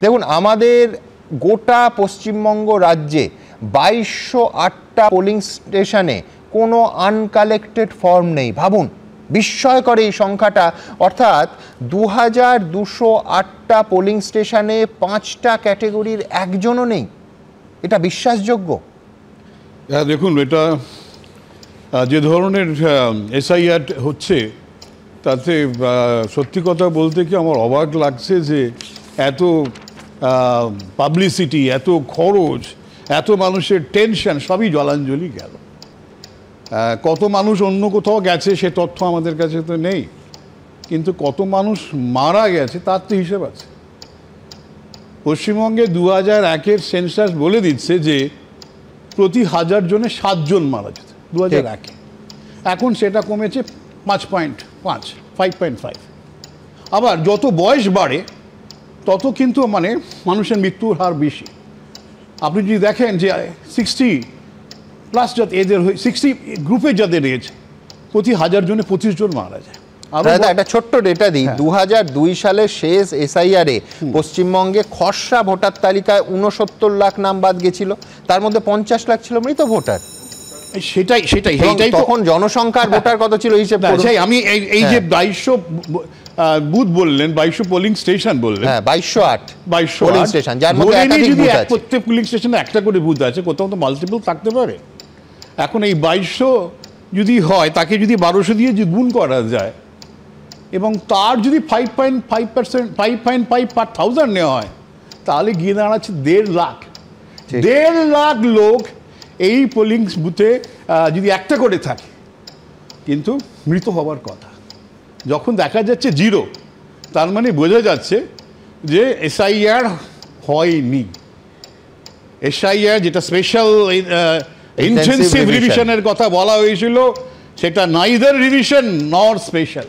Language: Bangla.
দেখুন, আমাদের গোটা পশ্চিমবঙ্গ রাজ্যে 2208টা পোলিং স্টেশনে কোনো আনকালেক্টেড ফর্ম নেই। ভাবুন, বিস্ময়কর এই সংখ্যাটা। অর্থাৎ 2208টা পোলিং স্টেশনে 5টা ক্যাটেগরির একজনও নেই। এটা বিশ্বাসযোগ্য? দেখুন, এটা যে ধরনের এসআইআর হচ্ছে তাতে সত্যি কথা বলতে কি আমার অবাক লাগছে যে এত পাবলিসিটি, এত খরচ, এত মানুষের টেনশন সবই জলাঞ্জলি গেল। কত মানুষ অন্য কোথাও গেছে সে তথ্য আমাদের কাছে তো নেই, কিন্তু কত মানুষ মারা গেছে তার তো হিসেব আছে। পশ্চিমবঙ্গে 2001-এর সেন্সাস বলে দিচ্ছে যে প্রতি 1000 জনে 7 জন মারা যেত 2001-এ। এখন সেটা কমেছে 5.5। আবার যত বয়স বাড়ে তত কিন্তু মানুষের মৃত্যুর হার বেশি। আপনি যদি দেখেন যে 60+ যাদের এজের 60 গ্রুপে যাদের এজ, প্রতি 1000 জনে 25 জন মারা যায়। একটা ছোট্ট ডেটা দিই, 2002 সালের শেষ এসআইআরে পশ্চিমবঙ্গে খসড়া ভোটার তালিকায় 69 লাখ নাম বাদ গেছিল, তার মধ্যে 50 লাখ ছিল মৃত ভোটার। সেটাই তখন জনসংখ্যার ভোটার কত ছিল হিসেব করুন। আমি এই যে 2200 বুথ বললেন, 2200 পোলিং স্টেশন বললেন, 2208 পোলিং স্টেশন, যার মধ্যে একাধিক বুথ আছে। প্রত্যেক পোলিং স্টেশনে একটা করে বুথ আছে, কোথাও তো মাল্টিপল থাকতে পারে। এখন এই 2200 যদি হয়, তাকে যদি 1200 দিয়ে যদি গুণ করা যায় এবং তার যদি 5.5% নেওয়া হয়, তাহলে গিয়ে দাঁড়াচ্ছে 1.5 লাখ। 1.5 লাখ লোক এই পোলিং বুথে যদি একটা করে থাকে, কিন্তু মৃত হওয়ার কথা যখন দেখা যাচ্ছে 0, তার মানে বোঝা যাচ্ছে যে এসআইআর হয়নি। এসআইআর যেটা স্পেশাল ইন্টেন্সিভ রিভিশনের কথা বলা হয়েছিল, সেটা নাইদার রিভিশন নর স্পেশাল।